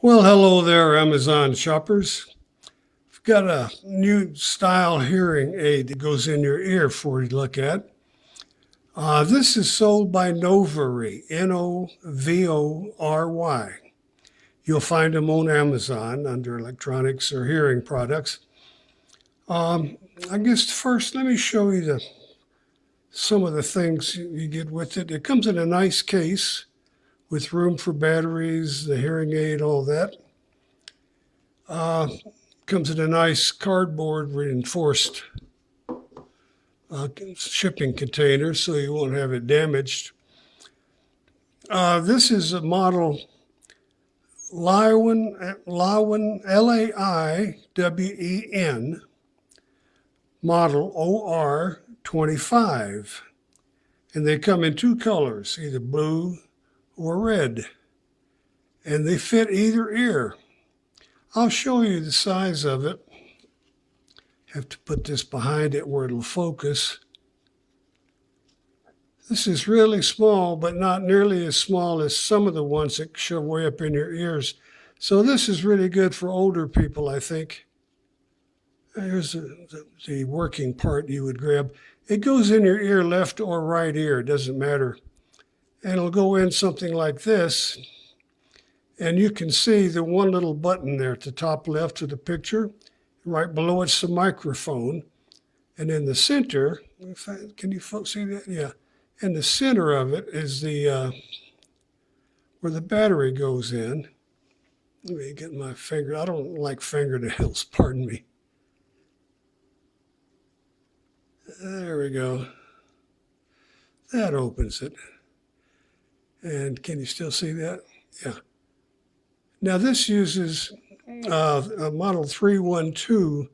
Well, hello there, Amazon shoppers. I've got a new style hearing aid that goes in your ear for you to look at. This is sold by Novory, Novory. You'll find them on Amazon under electronics or hearing products. I guess first, let me show you some of the things you get with it. It comes in a nice case with room for batteries, the hearing aid, all that. Comes in a nice cardboard reinforced shipping container so you won't have it damaged. This is a model Laiwen, Laiwen, model OR25. And they come in two colors, either blue or red. And they fit either ear. I'll show you the size of it. Have to put this behind it where it'll focus. This is really small, but not nearly as small as some of the ones that shove way up in your ears. So this is really good for older people, I think. Here's the working part you would grab. It goes in your ear, left or right ear, doesn't matter. And it'll go in something like this. And you can see the one little button there at the top left of the picture. Right below it's the microphone. And in the center, can you folks see that? Yeah. In the center of it is the where the battery goes in. Let me get my finger. I don't like fingernails, pardon me. There we go. That opens it. And can you still see that? Yeah. Now this uses a Model 312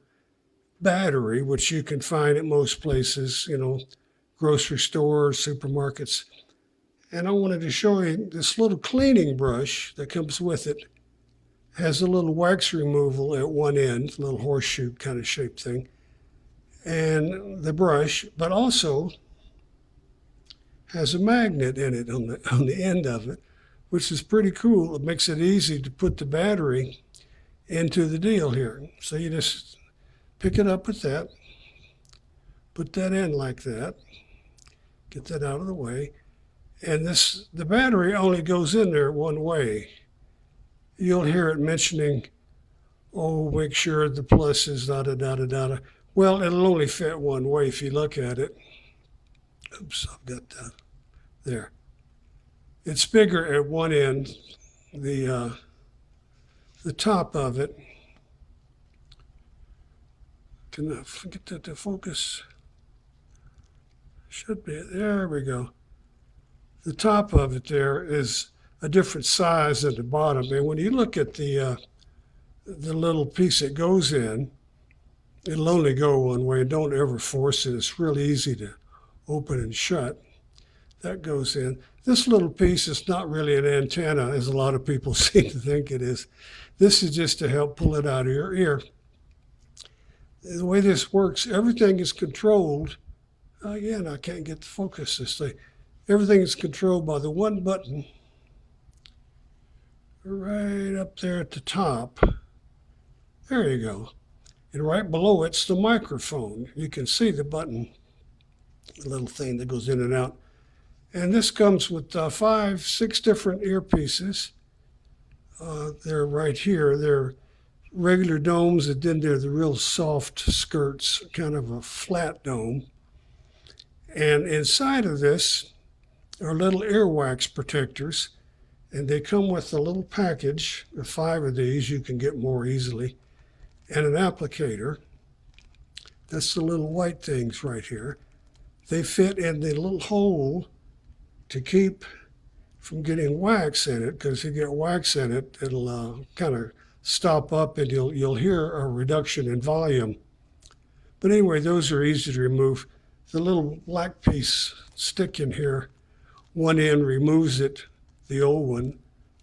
battery, which you can find at most places, grocery stores, supermarkets. And I wanted to show you this little cleaning brush that comes with it. Has a little wax removal at one end, a little horseshoe kind of shaped thing. And the brush, but also has a magnet in it on the end of it, which is pretty cool. It makes it easy to put the battery into the deal here. So you just pick it up with that, put that in like that, get that out of the way. And the battery only goes in there one way. You'll hear it mentioning, oh, make sure the plus is da-da-da-da-da. Well, it'll only fit one way if you look at it. Oops, I've got that there. It's bigger at one end, the top of it. Can I get that to focus? Should be, there we go. The top of it there is a different size than the bottom. And when you look at the little piece it goes in, it'll only go one way. Don't ever force it. It's really easy to open and shut. That goes in. This little piece is not really an antenna, as a lot of people seem to think it is. This is just to help pull it out of your ear. The way this works, everything is controlled. Again, I can't get the focus this thing. Everything is controlled by the one button right up there at the top. There you go. And right below it's the microphone. You can see the button, the little thing that goes in and out. And this comes with 5, 6 different earpieces. They're right here. They're regular domes, and then they're the real soft skirts, kind of a flat dome. And inside of this are little earwax protectors. And they come with a little package of 5 of these. You can get more easily. And an applicator. That's the little white things right here. They fit in the little hole to keep from getting wax in it, because if you get wax in it, it'll kind of stop up and you'll hear a reduction in volume. But anyway, those are easy to remove. The little black piece stick in here, one end removes it, the old one,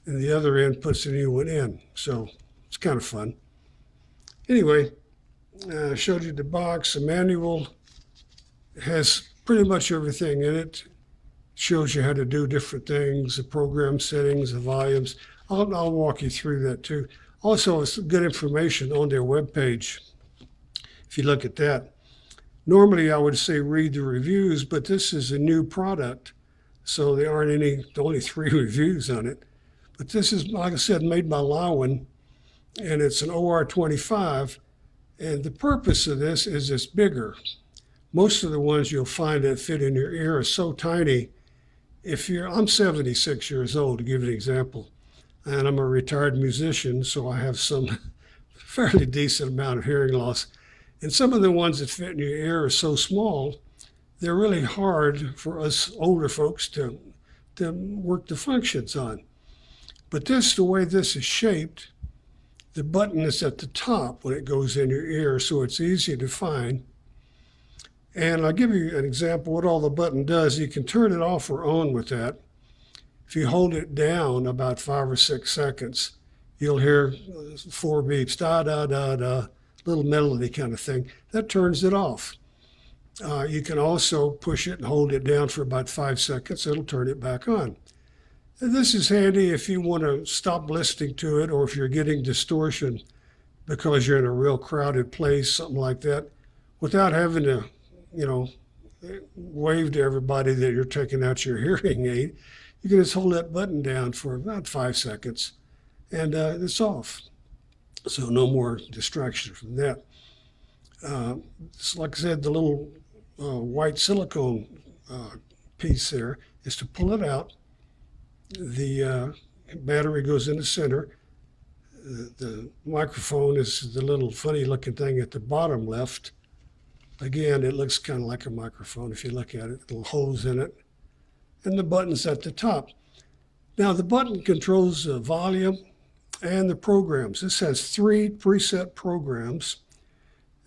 and the other end puts the new one in. So it's kind of fun. Anyway, I showed you the box. The manual has pretty much everything in it. Shows you how to do different things, the program settings, the volumes. I'll walk you through that too. Also, it's good information on their webpage. If you look at that, normally I would say read the reviews, but this is a new product, so there aren't only 3 reviews on it. But this is, like I said, made by Lowen, and it's an OR25. And the purpose of this is it's bigger. Most of the ones you'll find that fit in your ear are so tiny. I'm 76 years old, to give you an example, and I'm a retired musician, so I have some fairly decent amount of hearing loss. And some of the ones that fit in your ear are so small, they're really hard for us older folks to work the functions on. But the way this is shaped, the button is at the top when it goes in your ear, so it's easy to find. And I'll give you an example what all the button does. You can turn it off or on with that. If you hold it down about 5 or 6 seconds, you'll hear 4 beeps, da, da, da, da, little melody kind of thing. That turns it off. You can also push it and hold it down for about 5 seconds. It'll turn it back on. And this is handy if you want to stop listening to it, or if you're getting distortion because you're in a real crowded place, something like that, without having to, wave to everybody that you're taking out your hearing aid. You can just hold that button down for about 5 seconds, and it's off. So no more distraction from that. Like I said, the little white silicone piece there is to pull it out. The battery goes in the center. The microphone is the little funny looking thing at the bottom left. Again, it looks kind of like a microphone if you look at it, little holes in it. And the button's at the top. Now the button controls the volume and the programs. This has 3 preset programs.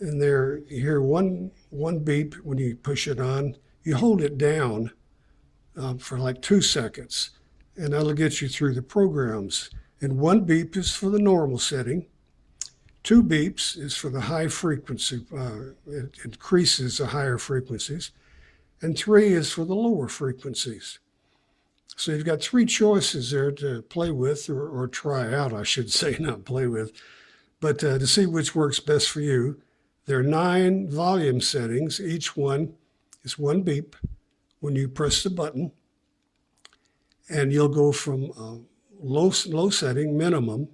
And there you hear one beep when you push it on. You hold it down for like 2 seconds. And that'll get you through the programs. And 1 beep is for the normal setting. 2 beeps is for the high frequency. It increases the higher frequencies. And 3 is for the lower frequencies. So you've got 3 choices there to play with, or try out, I should say, not play with, but to see which works best for you. There are 9 volume settings. Each one is 1 beep when you press the button. And you'll go from low setting, minimum,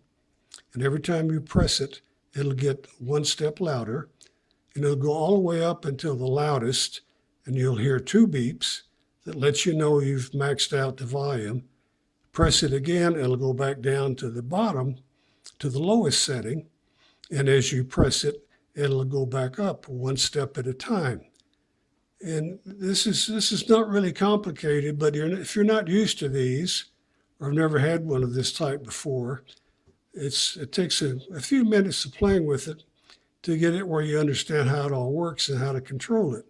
and every time you press it, it'll get 1 step louder, and it'll go all the way up until the loudest, and you'll hear 2 beeps that lets you know you've maxed out the volume. Press it again, it'll go back down to the bottom, to the lowest setting, and as you press it, it'll go back up 1 step at a time. And this is not really complicated, but if you're not used to these, or have never had one of this type before, it takes a few minutes of playing with it to get it where you understand how it all works and how to control it.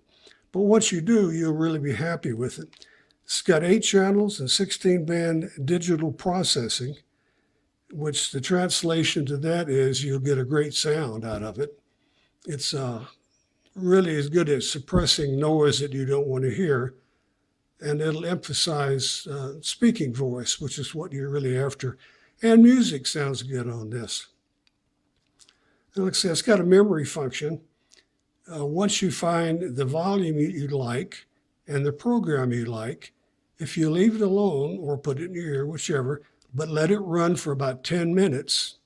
But once you do, you'll really be happy with it. It's got 8 channels and 16-band digital processing, which the translation to that is you'll get a great sound out of it. It's really is good at suppressing noise that you don't want to hear, and it'll emphasize speaking voice, which is what you're really after. And music sounds good on this. And like I said, it's got a memory function. Once you find the volume you like and the program you like, if you leave it alone or put it in your ear, whichever, but let it run for about 10 minutes,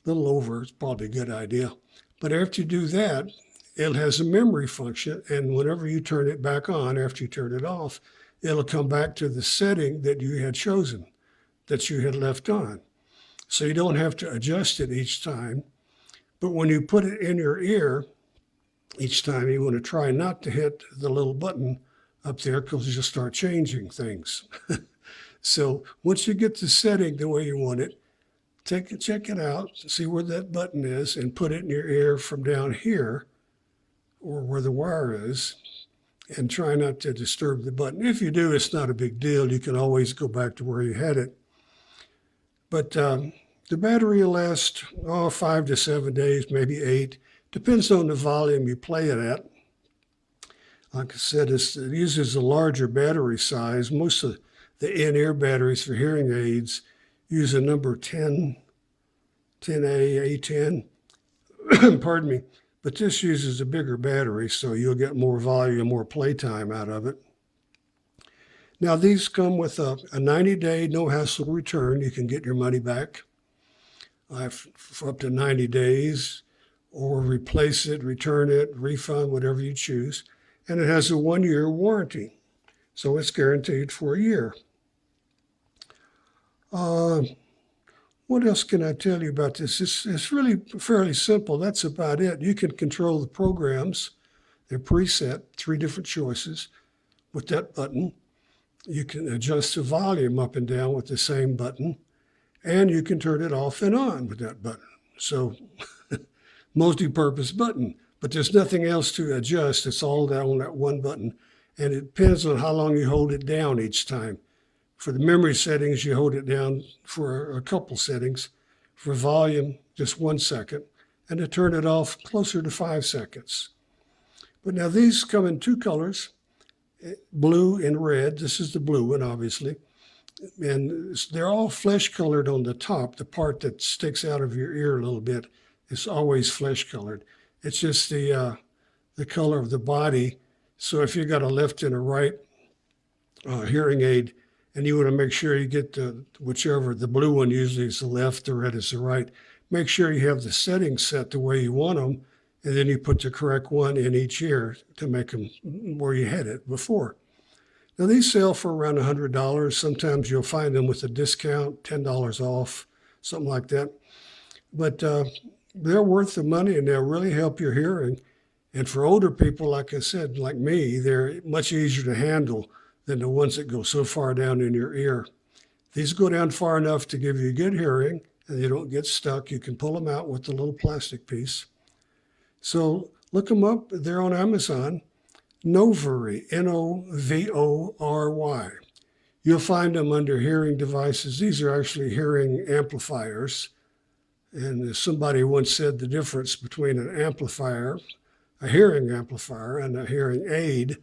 a little over, it's probably a good idea. But after you do that, it has a memory function, and whenever you turn it back on, after you turn it off, it'll come back to the setting that you had chosen, that you had left on. So you don't have to adjust it each time. But when you put it in your ear, each time you want to try not to hit the little button up there, because you'll start changing things. So once you get the setting the way you want it, check it out, see where that button is, and put it in your ear from down here, or where the wire is, and try not to disturb the button. If you do, it's not a big deal. You can always go back to where you had it. But the battery will last 5 to 7 days, maybe 8. Depends on the volume you play it at. Like I said, it uses a larger battery size. Most of the in-ear batteries for hearing aids use a number 10, 10A, A10, pardon me, but this uses a bigger battery, so you'll get more volume, more playtime out of it. Now these come with a 90-day no-hassle return. You can get your money back for up to 90 days, or replace it, return it, refund, whatever you choose. And it has a 1-year warranty, so it's guaranteed for a year. What else can I tell you about this? It's really fairly simple. That's about it. You can control the programs. They're preset, 3 different choices with that button. You can adjust the volume up and down with the same button, and you can turn it off and on with that button. So multi-purpose button, but there's nothing else to adjust. It's all down on that one button, and it depends on how long you hold it down each time. For the memory settings, you hold it down for a couple settings. For volume, just 1 second, and to turn it off, closer to 5 seconds. But now these come in 2 colors, blue and red. This is the blue one, obviously. And they're all flesh colored on the top. The part that sticks out of your ear a little bit is always flesh colored. It's just the color of the body. So if you got a left and a right hearing aid, and you want to make sure you get whichever, the blue one usually is the left, the red is the right. Make sure you have the settings set the way you want them, and then you put the correct one in each ear to make them where you had it before. Now these sell for around $100. Sometimes you'll find them with a discount, $10 off, something like that. But they're worth the money, and they'll really help your hearing. And for older people, like I said, like me, they're much easier to handle than the ones that go so far down in your ear. These go down far enough to give you good hearing, and they don't get stuck. You can pull them out with the little plastic piece. So look them up. They're on Amazon. Novory, Novory. You'll find them under hearing devices. These are actually hearing amplifiers. And somebody once said the difference between an amplifier, a hearing amplifier, and a hearing aid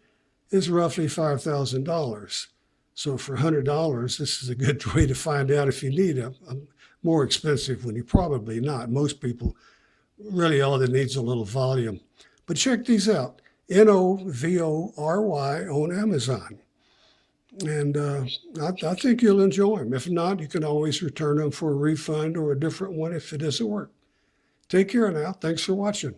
is roughly $5,000. So for $100, this is a good way to find out if you need a more expensive one. You probably not. Most people, really all they need is a little volume. But check these out, Novory on Amazon. And I think you'll enjoy them. If not, you can always return them for a refund or a different one if it doesn't work. Take care now. Thanks for watching.